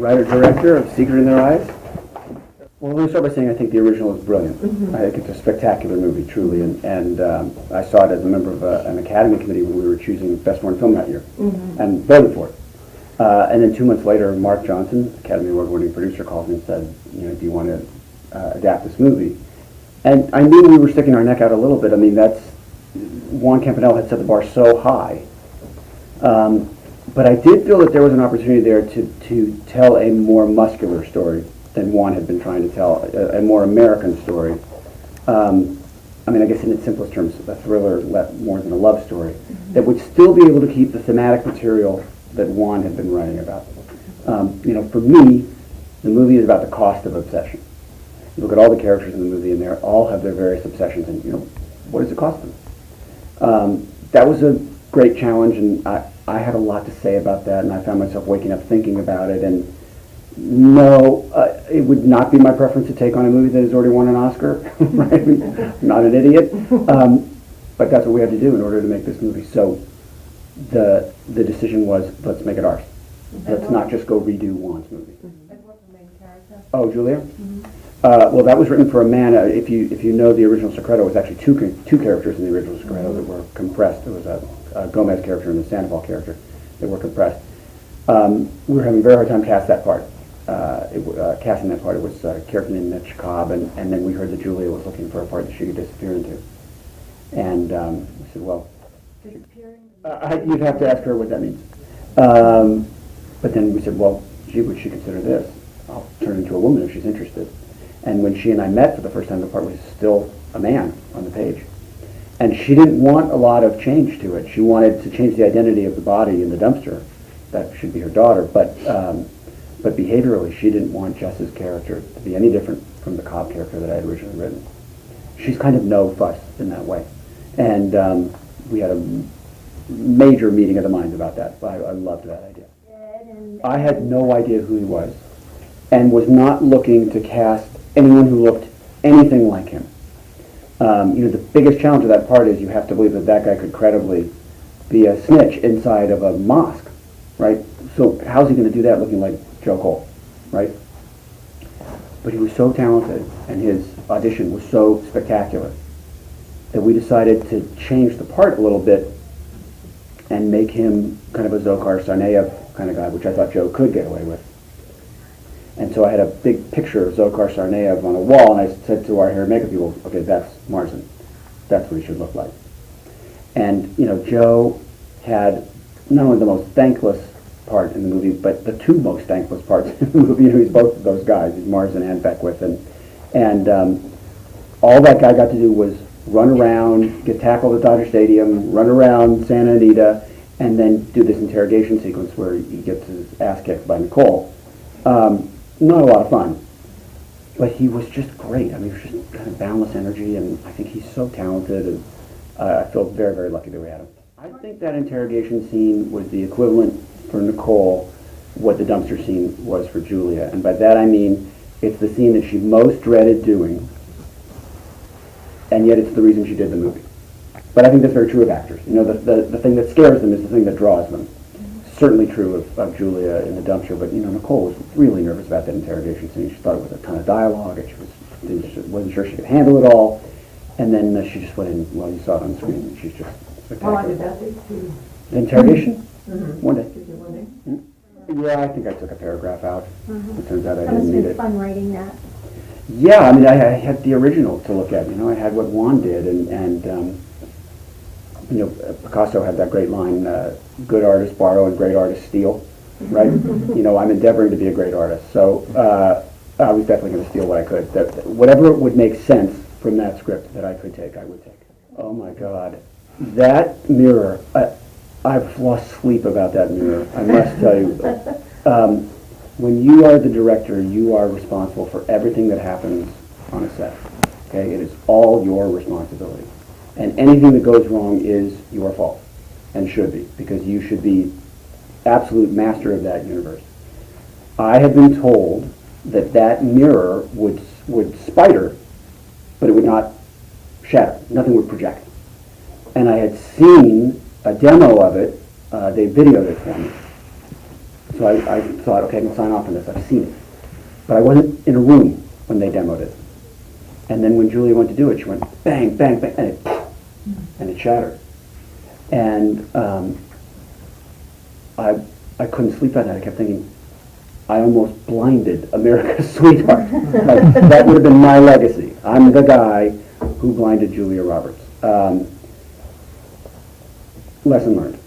writer-director of Secret in Their Eyes. Well, let me start by saying I think the original is brilliant. I think it's a spectacular movie, truly, and I saw it as a member of an Academy committee when we were choosing Best Foreign Film that year, and voted for it. And then 2 months later, Mark Johnson, Academy Award-winning producer, called me and said, do you want to adapt this movie? And I knew we were sticking our neck out a little bit. I mean, Juan Campanella had set the bar so high. But I did feel that there was an opportunity there to tell a more muscular story than Juan had been trying to tell, a more American story. I mean, I guess in its simplest terms, a thriller more than a love story, that would still be able to keep the thematic material that Juan had been writing about. For me, the movie is about the cost of obsession. You look at all the characters in the movie, and they all have their various obsessions, and what does it cost them? That was a great challenge, and I had a lot to say about that, and I found myself waking up thinking about it. And no, it would not be my preference to take on a movie that has already won an Oscar. Right? I'm not an idiot, but that's what we had to do in order to make this movie. So the decision was, let's make it ours. Let's not just go redo Juan's movie. And what's the main character? Oh, Julia? Well, that was written for a man. If you know the original Secreto, it was actually two characters in the original Secreto that were compressed. There was a Gomez character and a Sandoval character that were compressed. We were having a very hard time casting that part. It was a character named Mitch Cobb, and then we heard that Julia was looking for a part that she could disappear into. And we said, well, Disappearing? you'd have to ask her what that means. But then we said, well, gee, would she consider this? I'll turn into a woman if she's interested. And when she and I met for the first time, the part was still a man on the page. And she didn't want a lot of change to it. She wanted to change the identity of the body in the dumpster. That should be her daughter. But behaviorally, she didn't want Jess's character to be any different from the Cobb character that I had originally written. She's kind of no fuss in that way. And we had a major meeting of the minds about that. I loved that idea. I had no idea who he was, and was not looking to cast anyone who looked anything like him. The biggest challenge of that part is you have to believe that guy could credibly be a snitch inside of a mosque, right? So how's he going to do that looking like Joe Cole, right? But he was so talented, and his audition was so spectacular, that we decided to change the part a little bit and make him kind of a Dzhokhar Tsarnaev kind of guy, which I thought Joe could get away with. And so I had a big picture of Dzhokhar Tsarnaev on a wall, and I said to our hair and makeup people, okay, that's Marsden. That's what he should look like. And, Joe had not only the most thankless part in the movie, but the two most thankless parts in the movie. He's both of those guys. He's Marsden and Beckwith. And all that guy got to do was run around, get tackled at Dodger Stadium, run around Santa Anita, and then do this interrogation sequence where he gets his ass kicked by Nicole. Not a lot of fun, but he was just great. I mean, he was just kind of boundless energy, and I think he's so talented, and I feel very, very lucky that we had him. I think that interrogation scene was the equivalent for Nicole what the dumpster scene was for Julia, and by that I mean it's the scene that she most dreaded doing, and yet it's the reason she did the movie. But I think that's very true of actors. The thing that scares them is the thing that draws them. Certainly true of Julia in the dumpster, but Nicole was really nervous about that interrogation scene. She thought it was a ton of dialogue, and she wasn't sure she could handle it all. And then she just went in. Well, you saw it on the screen, and she's just spectacular. How long did that take to... The interrogation? One day. Did you one day? Yeah, I think I took a paragraph out. It turns out I That didn't must need have been it. fun writing that. Yeah, I mean, I had the original to look at. I had what Juan did, and Picasso had that great line, good artists borrow and great artists steal, right? I'm endeavoring to be a great artist, so I was definitely going to steal what I could. Whatever would make sense from that script that I could take, I would take. Oh my God. That mirror, I've lost sleep about that mirror, I must tell you. When you are the director, you are responsible for everything that happens on a set. Okay, it is all your responsibility. And anything that goes wrong is your fault, and should be, because you should be absolute master of that universe. I had been told that mirror would spider, but it would not shatter. Nothing would project. And I had seen a demo of it. They videoed it for me. So I thought, okay, I can sign off on this. I've seen it. But I wasn't in a room when they demoed it. And then when Julia went to do it, she went bang, bang, bang, and it shattered. And I couldn't sleep at night. I kept thinking, I almost blinded America's sweetheart. Like, that would have been my legacy. I'm the guy who blinded Julia Roberts. Lesson learned.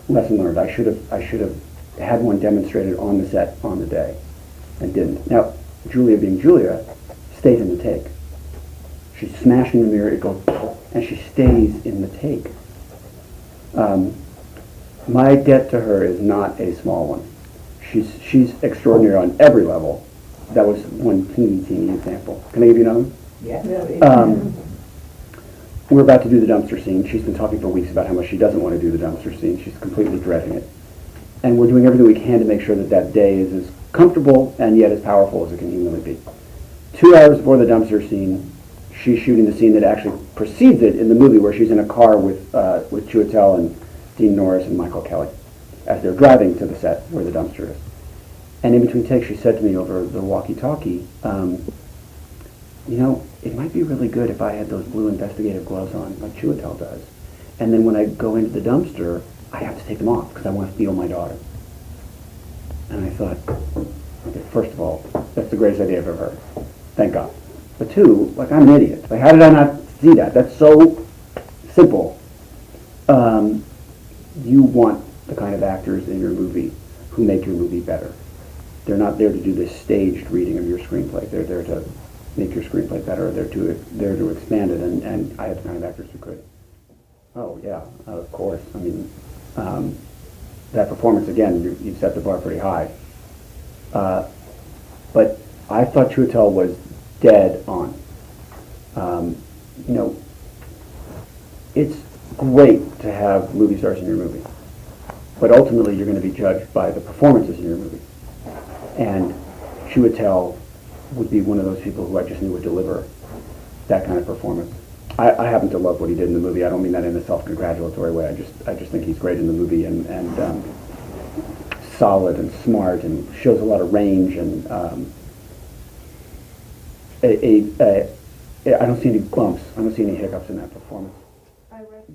Lesson learned. I should have had one demonstrated on the set on the day, and didn't. Now, Julia, being Julia, stayed in the take. She's smashing the mirror. It goes, and she stays in the take. My debt to her is not a small one. She's extraordinary on every level. That was one teeny example. Can I give you another one? Yeah. We're about to do the dumpster scene. She's been talking for weeks about how much she doesn't want to do the dumpster scene. She's completely dreading it. And we're doing everything we can to make sure that that day is as comfortable and yet as powerful as it can humanly be. 2 hours before the dumpster scene, she's shooting the scene that actually precedes it in the movie, where she's in a car with Chiwetel and Dean Norris and Michael Kelly as they're driving to the set where the dumpster is. And in between takes, she said to me over the walkie-talkie, you know, it might be really good if I had those blue investigative gloves on, like Chiwetel does. And then when I go into the dumpster, I have to take them off because I want to feel my daughter. And I thought, okay, first of all, that's the greatest idea I've ever heard. Thank God. But two, like, I'm an idiot. Like, how did I not see that? That's so simple. You want the kind of actors in your movie who make your movie better. They're not there to do this staged reading of your screenplay. They're there to make your screenplay better. They're there to expand it, and I have the kind of actors who could. Oh, yeah, of course. I mean, that performance, again, you set the bar pretty high. But I thought Chiwetel was dead on. You know, it's great to have movie stars in your movie, but ultimately you're going to be judged by the performances in your movie. And Chiwetel would be one of those people who I just knew would deliver that kind of performance. I happen to love what he did in the movie. I don't mean that in a self-congratulatory way. I just think he's great in the movie, and solid and smart and shows a lot of range, and I don't see any bumps. I don't see any hiccups in that performance.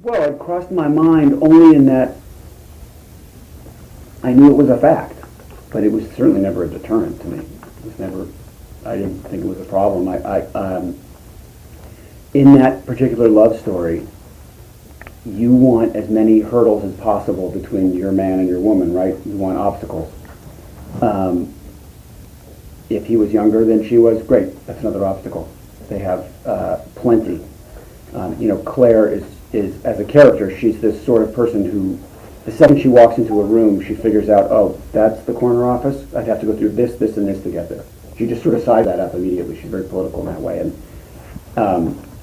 Well, it crossed my mind only in that I knew it was a fact, but it was certainly never a deterrent to me. It was never. I didn't think it was a problem. In that particular love story, you want as many hurdles as possible between your man and your woman, right? You want obstacles. If he was younger than she was, great. That's another obstacle. They have plenty. You know, Claire is as a character, she's this sort of person who, the second she walks into a room, she figures out, oh, that's the corner office. I'd have to go through this, this, and this to get there. She just sort of sized that up immediately. She's very political in that way. And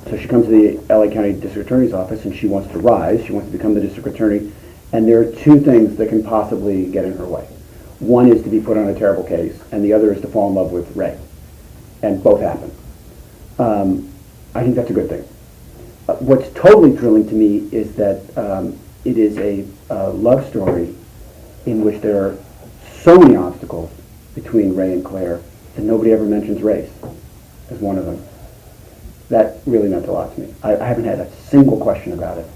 so she comes to the LA County District Attorney's office, and she wants to rise. She wants to become the district attorney. And there are two things that can possibly get in her way. One is to be put on a terrible case, and the other is to fall in love with Ray. And both happen. I think that's a good thing. What's totally thrilling to me is that it is a love story in which there are so many obstacles between Ray and Claire, and nobody ever mentions race as one of them. That really meant a lot to me. I haven't had a single question about it,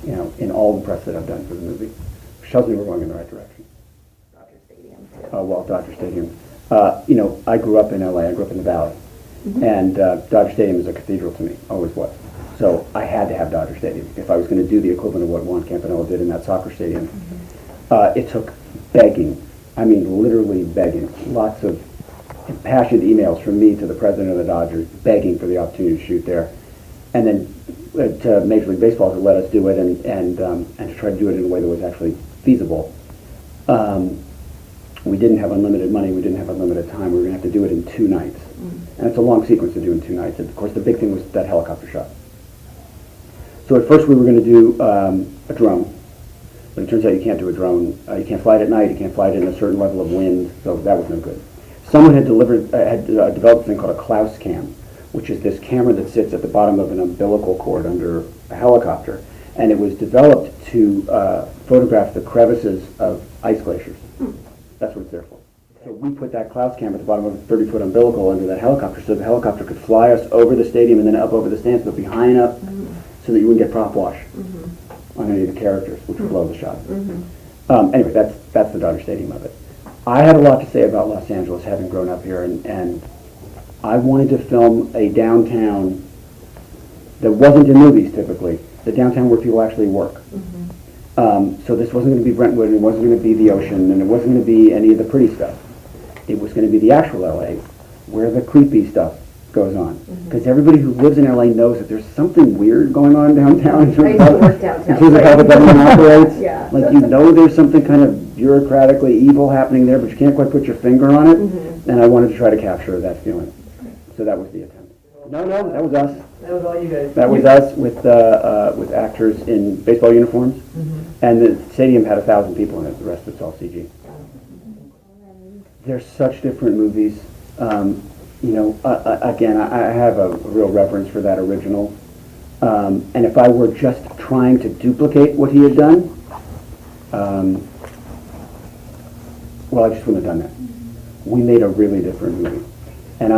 you know, in all the press that I've done for the movie, which tells me we're going in the right direction. Dodger Stadium, too. Well, Dodger Stadium. You know, I grew up in LA. I grew up in the Valley. Mm-hmm. And Dodger Stadium is a cathedral to me, always was. So I had to have Dodger Stadium if I was going to do the equivalent of what Juan Campanella did in that soccer stadium. Mm-hmm. It took begging. I mean, literally begging. Lots of impassioned emails from me to the president of the Dodgers begging for the opportunity to shoot there. And then to Major League Baseball to let us do it and to try to do it in a way that was actually feasible. We didn't have unlimited money. We didn't have unlimited time. We were going to have to do it in 2 nights. Mm-hmm. And it's a long sequence to do in 2 nights. And of course, the big thing was that helicopter shot. So at first we were going to do a drone. But it turns out you can't do a drone. You can't fly it at night. You can't fly it in a certain level of wind. So that was no good. Someone had developed a thing called a Klaus cam, which is this camera that sits at the bottom of an umbilical cord under a helicopter. And it was developed to photograph the crevices of ice glaciers. That's what it's there for. So we put that cloud cam at the bottom of a 30-foot umbilical under that helicopter, so the helicopter could fly us over the stadium and then up over the stands, but behind up, so that you wouldn't get prop wash on any of the characters, which would blow the shot. Anyway, that's the Dodger Stadium of it. I had a lot to say about Los Angeles, having grown up here, and I wanted to film a downtown that wasn't in movies typically, the downtown where people actually work. So this wasn't going to be Brentwood, and it wasn't going to be the ocean, and it wasn't going to be any of the pretty stuff. It was going to be the actual LA, where the creepy stuff goes on. Because everybody who lives in LA knows that there's something weird going on downtown in I terms used to of work downtown. in terms of how the government operates. Yeah. Like, you know there's something kind of bureaucratically evil happening there, but you can't quite put your finger on it. And I wanted to try to capture that feeling. So that was the attempt. No, that was us. That was all you guys. That was us with actors in baseball uniforms. And the stadium had 1,000 people in it. The rest of it's all CG. They're such different movies. Again, I have a real reverence for that original. And if I were just trying to duplicate what he had done, well, I just wouldn't have done that. We made a really different movie. And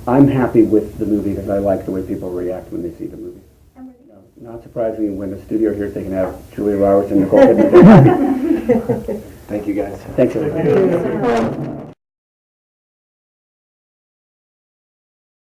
I'm happy with the movie because I like the way people react when they see the movie. Not surprisingly, when the studio here is taking out Julia Roberts and Nicole Kidman. Thank you, guys. Thanks, everybody.